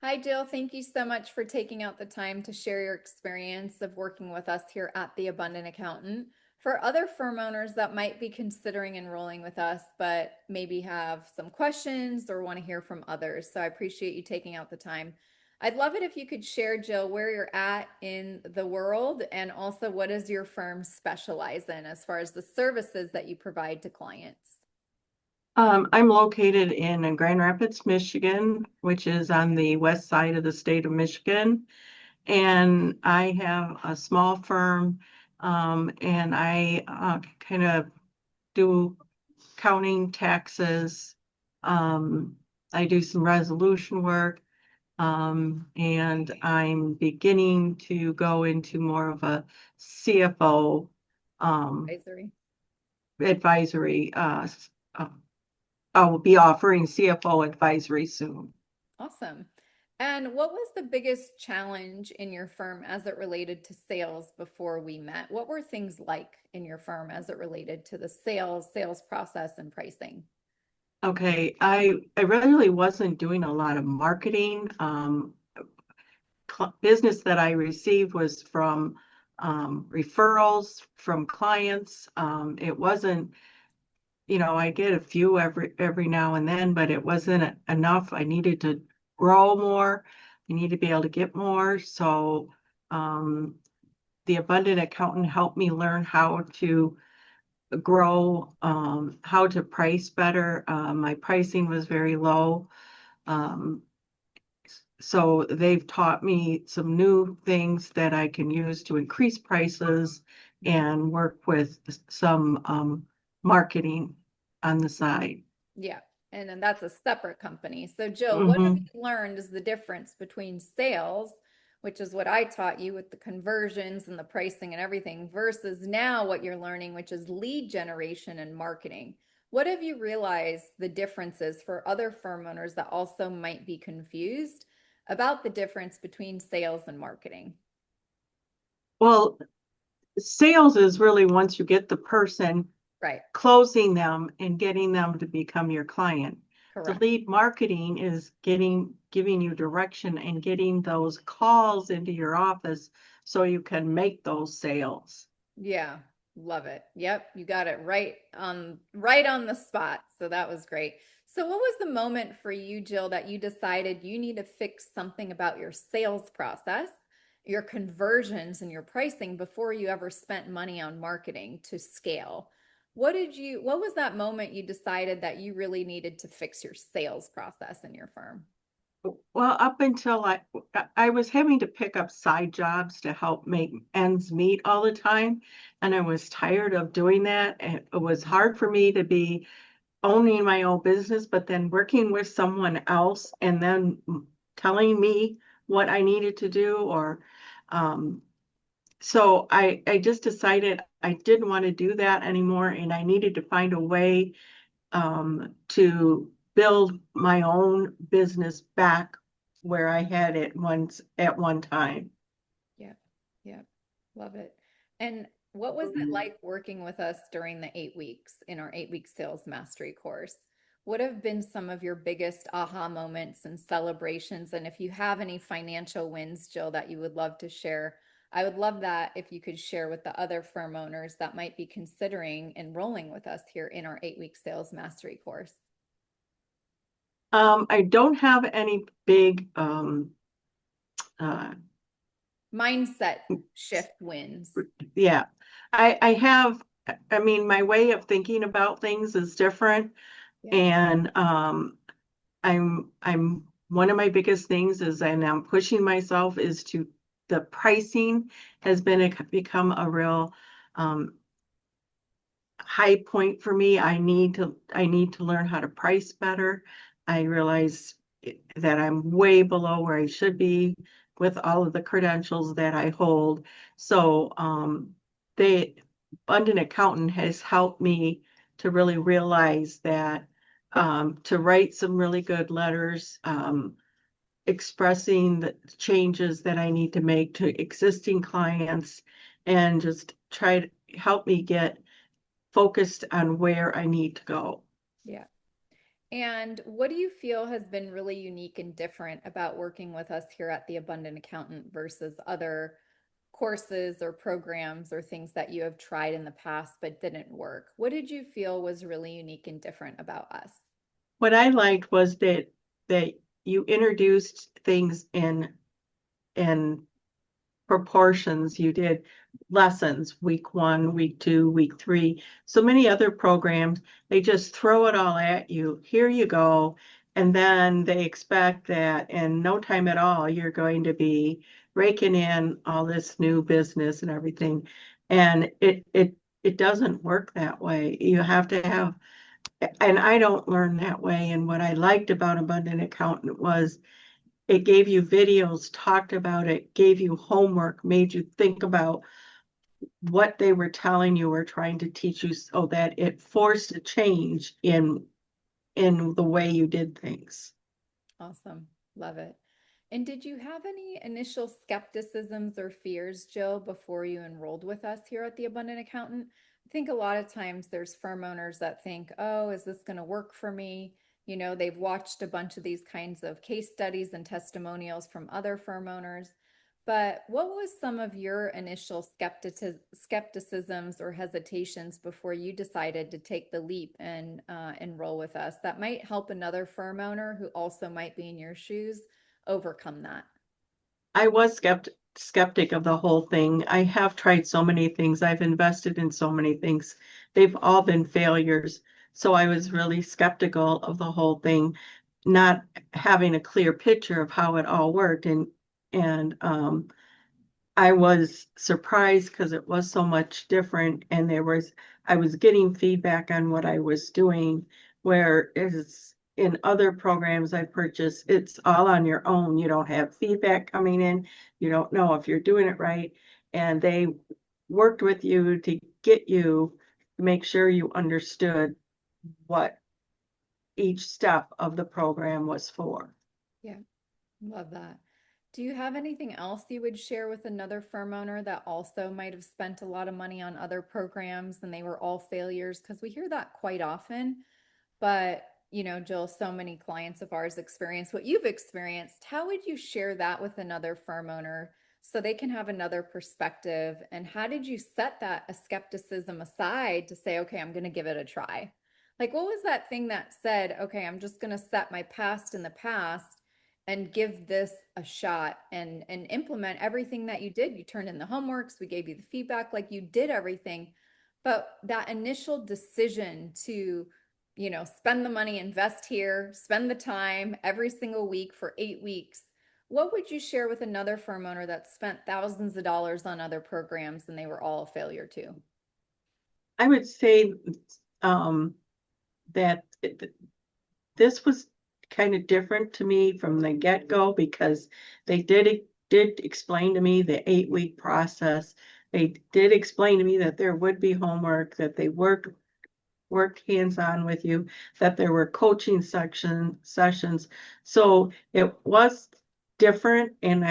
Hi, Jill. Thank you so much for taking out the time to share your experience of working with us here at The Abundant Accountant. For other firm owners that might be considering enrolling with us, but maybe have some questions or want to hear from others. So I appreciate you taking out the time. I'd love it if you could share, Jill, where you're at in the world and also what does your firm specialize in as far as the services that you provide to clients? I'm located in Grand Rapids, Michigan, which is on the west side of the state of Michigan. And I have a small firm, and I kind of do counting taxes. Um, I do some resolution work, and I'm beginning to go into more of a CFO Advisory. advisory. Uh, I will be offering CFO advisory soon. Awesome. And what was the biggest challenge in your firm as it related to sales before we met? What were things like in your firm as it related to the sales process, and pricing? Okay, I really wasn't doing a lot of marketing. Business that I received was from referrals from clients. It wasn't, I get a few every now and then, but it wasn't enough. I needed to grow more. I need to be able to get more. So um, the Abundant Accountant helped me learn how to grow, how to price better. My pricing was very low. Um, so they've taught me some new things that I can use to increase prices and work with some marketing on the side. Yeah. And then that's a separate company. So, Jill, what have Hmm. you learned is the difference between sales, which is what I taught you with the conversions and the pricing and everything, versus now what you're learning, which is lead generation and marketing. What have you realized the differences for other firm owners that also might be confused about the difference between sales and marketing? Well, sales is really once you get the person, Right. closing them and getting them to become your client. The Correct. lead marketing is giving you direction and getting those calls into your office so you can make those sales. Yeah, love it. Yep, you got it right on the spot. So that was great. So what was the moment for you, Jill, that you decided you need to fix something about your sales process, your conversions and your pricing before you ever spent money on marketing to scale? What was that moment you decided that you really needed to fix your sales process in your firm? Well, up until I was having to pick up side jobs to help make ends meet all the time, and I was tired of doing that. And it was hard for me to be owning my own business, but then working with someone else and then telling me what I needed to do or um, so I just decided I didn't want to do that anymore and I needed to find a way to build my own business back where I had it once at one time. Yeah, yeah, love it. And what was it like working with us during the 8 weeks in our 8 week sales mastery course? What have been some of your biggest aha moments and celebrations? And if you have any financial wins, Jill, that you would love to share, I would love that if you could share with the other firm owners that might be considering enrolling with us here in our 8 week sales mastery course. I don't have any big uh, Mindset shift wins. yeah. I have I mean my way of thinking about things is different Yeah. and I'm one of my biggest things is and I'm pushing myself is to the pricing has become a real um, high point for me. I need to learn how to price better. I realize that I'm way below where I should be with all of the credentials that I hold. So the Abundant Accountant has helped me to really realize that to write some really good letters, expressing the changes that I need to make to existing clients and just try to help me get focused on where I need to go. Yeah. And what do you feel has been really unique and different about working with us here at the Abundant Accountant versus other courses or programs or things that you have tried in the past but didn't work? What did you feel was really unique and different about us? What I liked was that you introduced things in proportions. You did lessons week 1, week 2, week 3. So many other programs, they just throw it all at you. Here you go. And then they expect that in no time at all, you're going to be raking in all this new business and everything. And it doesn't work that way. You have to have, and I don't learn that way. And what I liked about Abundant Accountant was it gave you videos, talked about it, gave you homework, made you think about what they were telling you or trying to teach you so that it forced a change in the way you did things. Awesome. Love it. And did you have any initial skepticisms or fears, Jill, before you enrolled with us here at the Abundant Accountant? I think a lot of times there's firm owners that think, oh, is this going to work for me? You know, they've watched a bunch of these kinds of case studies and testimonials from other firm owners. But what was some of your initial skepticisms or hesitations before you decided to take the leap and enroll with us that might help another firm owner who also might be in your shoes overcome that? I was skeptic of the whole thing. I have tried so many things. I've invested in so many things. They've all been failures. So I was really skeptical of the whole thing, not having a clear picture of how it all worked. And I was surprised because it was so much different and I was getting feedback on what I was doing, where is in other programs I purchased, it's all on your own. You don't have feedback coming in. You don't know if you're doing it right. And they worked with you to get you to make sure you understood what each step of the program was for. Yeah, love that. Do you have anything else you would share with another firm owner that also might have spent a lot of money on other programs and they were all failures? Because we hear that quite often. But, you know, Jill, so many clients of ours experience what you've experienced. How would you share that with another firm owner so they can have another perspective? And how did you set that a skepticism aside to say, okay, I'm going to give it a try? Like, what was that thing that said, okay, I'm just going to set my past in the past and give this a shot and implement everything that you did? You turned in the homeworks, we gave you the feedback, like you did everything. But that initial decision to, you know, spend the money, invest here, spend the time every single week for 8 weeks. What would you share with another firm owner that spent thousands of dollars on other programs and they were all a failure too? I would say um, that this was kind of different to me from the get-go because they did explain to me the 8-week process. They did explain to me that there would be homework, that they worked hands-on with you, that there were coaching sessions. So it was different, and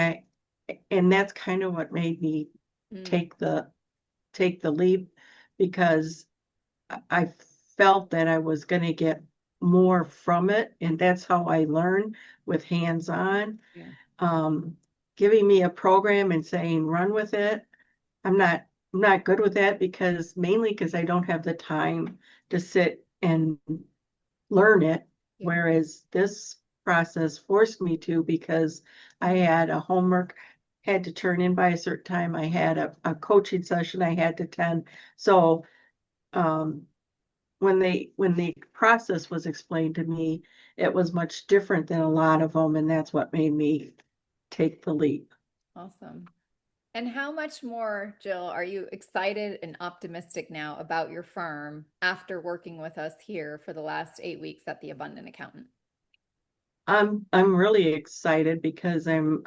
that's kind of what made me Mm, take the leap because I felt that I was going to get more from it, and that's how I learn with hands-on. yeah, Um, Giving me a program and saying run with it, I'm not I'm not good with that because mainly because I don't have the time to sit and learn it, yeah, whereas this process forced me to because I had a homework had to turn in by a certain time. I had a coaching session I had to attend. So um, when the process was explained to me, it was much different than a lot of them, and that's what made me take the leap. awesome. And how much more, Jill, are you excited and optimistic now about your firm after working with us here for the last 8 weeks at the Abundant Accountant? I'm really excited because I've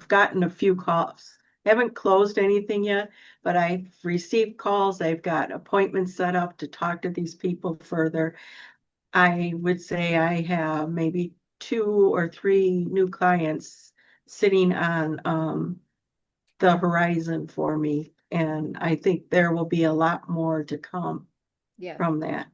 gotten a few calls. I haven't closed anything yet, but I've received calls. I've got appointments set up to talk to these people further. I would say I have maybe 2 or 3 new clients sitting on the horizon for me. And I think there will be a lot more to come Yes. from that.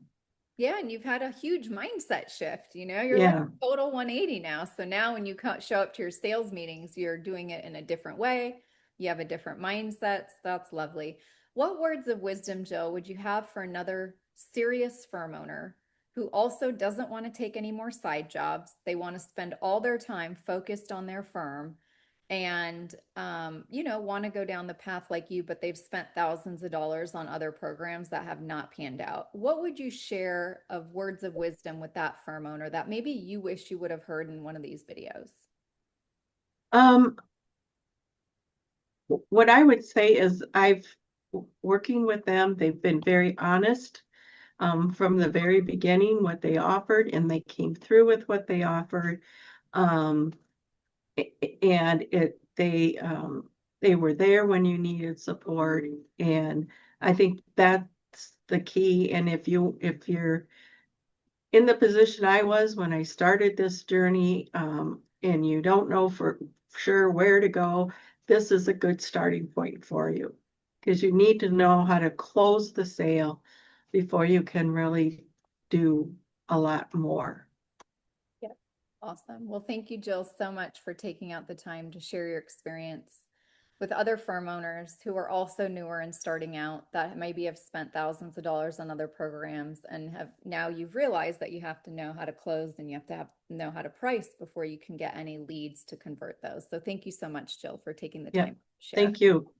Yeah, and you've had a huge mindset shift. You're like Yeah. total 180 now. So now when you show up to your sales meetings, you're doing it in a different way. You have a different mindset. So that's lovely. What words of wisdom, Jill, would you have for another serious firm owner who also doesn't want to take any more side jobs? They want to spend all their time focused on their firm and want to go down the path like you, but they've spent thousands of dollars on other programs that have not panned out. What would you share of words of wisdom with that firm owner that maybe you wish you would have heard in one of these videos? Um, what I would say is working with them, they've been very honest from the very beginning what they offered, and they came through with what they offered. Um, and they were there when you needed support, and I think that's the key. And if you're in the position I was when I started this journey, and you don't know for sure where to go, this is a good starting point for you because you need to know how to close the sale before you can really do a lot more. Yep. Awesome. Well, thank you, Jill, so much for taking out the time to share your experience with other firm owners who are also newer and starting out that maybe have spent thousands of dollars on other programs and have now you've realized that you have to know how to close and you have to know how to price before you can get any leads to convert those. So thank you so much, Jill, for taking the Yeah, time to share. thank you.